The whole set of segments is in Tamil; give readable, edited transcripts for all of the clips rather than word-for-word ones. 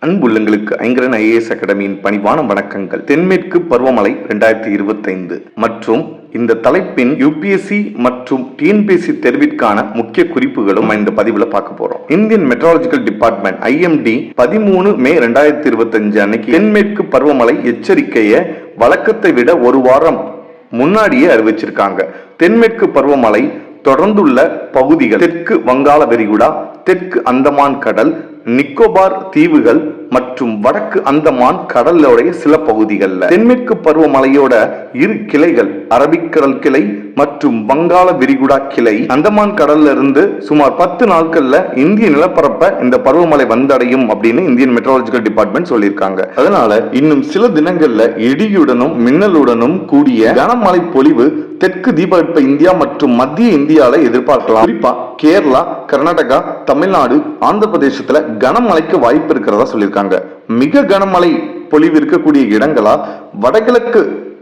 அன்புள்ளங்களுக்கு ஐங்கரன் ஐஏஎஸ் அகாடமியின் பணிவான வணக்கங்கள். தென்மேற்கு பருவமழை 2025 மற்றும் இந்த தலைப்பின் யுபிஎஸ்சி மற்றும் டிஎன்பிஎஸ்சி தேர்விற்கான முக்கிய குறிப்புகளும் இந்த பதிவுல பார்க்க போறோம். இந்தியன் மெட்ரோலஜிக்கல் டிபார்ட்மெண்ட் IMD 13 மே 2025 அன்னைக்கு தென்மேற்கு பருவமழை எச்சரிக்கையை வழக்கத்தை விட ஒரு வாரம் முன்னாடியே அறிவிச்சிருக்காங்க. தென்மேற்கு பருவமழை தொடர்ந்துள்ள பகுதிகள் தெற்கு வங்காள விரிகுடா, தெற்கு அந்தமான் கடல், நிக்கோபார் தீவுகள் மற்றும் வடக்கு அந்தமான் கடலோடைய சில பகுதிகள். தென்மேற்கு பருவமழையோட இரு கிளைகள் அரபிக்கடல் கிளை மற்றும் வங்காள விரிகுடா கிளை அந்தமான் கடல்ல இருந்து சுமார் 10 நாட்கள்ல இந்திய நிலப்பரப்ப இந்த பருவமழை வந்தடையும் அப்படின்னு இந்தியன் மெட்ரோலஜிக்கல் டிபார்ட்மெண்ட் சொல்லியிருக்காங்க. அதனால இன்னும் சில தினங்கள்ல இடியுடனும் மின்னலுடனும் கூடிய கனமழை பொழிவு தெற்கு தீபகற்ப இந்தியா மற்றும் மத்திய இந்தியால எதிர்பார்க்கலாம். குறிப்பா கேரளா, கர்நாடகா, தமிழ்நாடு, ஆந்திர பிரதேசத்துல கனமழைக்கு வாய்ப்பு இருக்கிறதா சொல்லியிருக்காங்க. மிக கனமழை பொழிவு இருக்கக்கூடிய இடங்களா வடகிழக்கு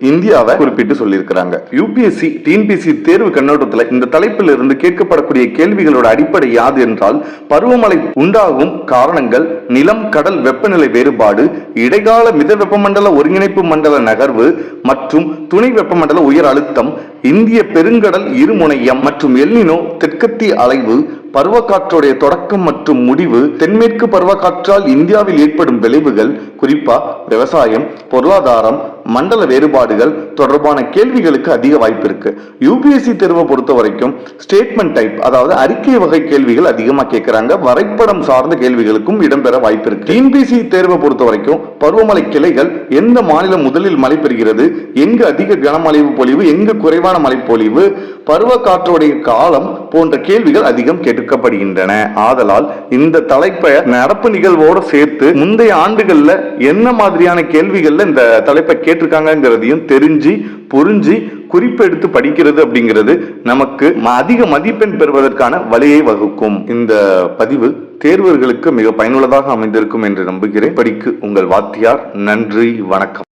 இந்தியாவை குறிப்பிட்டு சொல்லியிருக்கிறாங்க. யுபிஎஸ்சி டிஎன்பிஎஸ்சி தேர்வு கண்ணோட்டத்தில் இந்த தலைப்பில் இருந்து கேட்கப்படக்கூடிய கேள்விகளோட அடிப்படை யாது என்றால், பருவமழை உண்டாகும் காரணங்கள், நிலம் கடல் வெப்பநிலை வேறுபாடு, இடைக்கால மித வெப்பமண்டல ஒருங்கிணைப்பு மண்டல நகர்வு மற்றும் துணை வெப்பமண்டல உயர் அழுத்தம், இந்திய பெருங்கடல் இருமுனையம் மற்றும் எல்னினோ தெற்கத்திய அலைவு, பருவக்காற்றுடைய தொடக்கம் மற்றும் முடிவு, தென்மேற்கு பருவக்காற்றால் இந்தியாவில் ஏற்படும் விளைவுகள், குறிப்பா விவசாயம், பொருளாதாரம், மண்டல வேறுபாடுகள் தொடர்பான கேள்விகளுக்கு அதிக வாய்ப்பு இருக்கு. யுபிஎஸ்சி தேர்வை பொறுத்த வரைக்கும் ஸ்டேட்மெண்ட் டைப், அதாவது அறிக்கை வகை கேள்விகள் அதிகமா கேட்கிறாங்க. வரைபடம் சார்ந்த கேள்விகளுக்கும் இடம்பெற வாய்ப்பு இருக்கு. டிஎன்பிஎஸ்சி தேர்வை பொறுத்த வரைக்கும் பருவமழை கிளைகள் எந்த மாநிலம் முதலில் மழை பெறுகிறது, எங்கு அதிக கனமழை பொழிவு, எங்கு குறைவான மழை பொழிவு, பருவ காற்றுடைய காலம் போன்ற கேள்விகள் அதிகம் கேட்கப்படுகின்றன. ஆதலால் இந்த தலைப்பை நடப்பு நிகழ்வோடு சேர்த்து முந்தைய ஆண்டுகள்ல என்ன மாதிரியான கேள்விகள்ல இந்த தலைப்பை கேட்டிருக்காங்கிறதையும் தெரிஞ்சு புரிஞ்சு குறிப்பெடுத்து படிக்கிறது அப்படிங்கிறது நமக்கு அதிக மதிப்பெண் பெறுவதற்கான வழியை வகுக்கும். இந்த பதிவு தேர்வர்களுக்கு மிக பயனுள்ளதாக அமைந்திருக்கும் என்று நம்புகிறேன். படிக்கு உங்கள் வாத்தியார். நன்றி, வணக்கம்.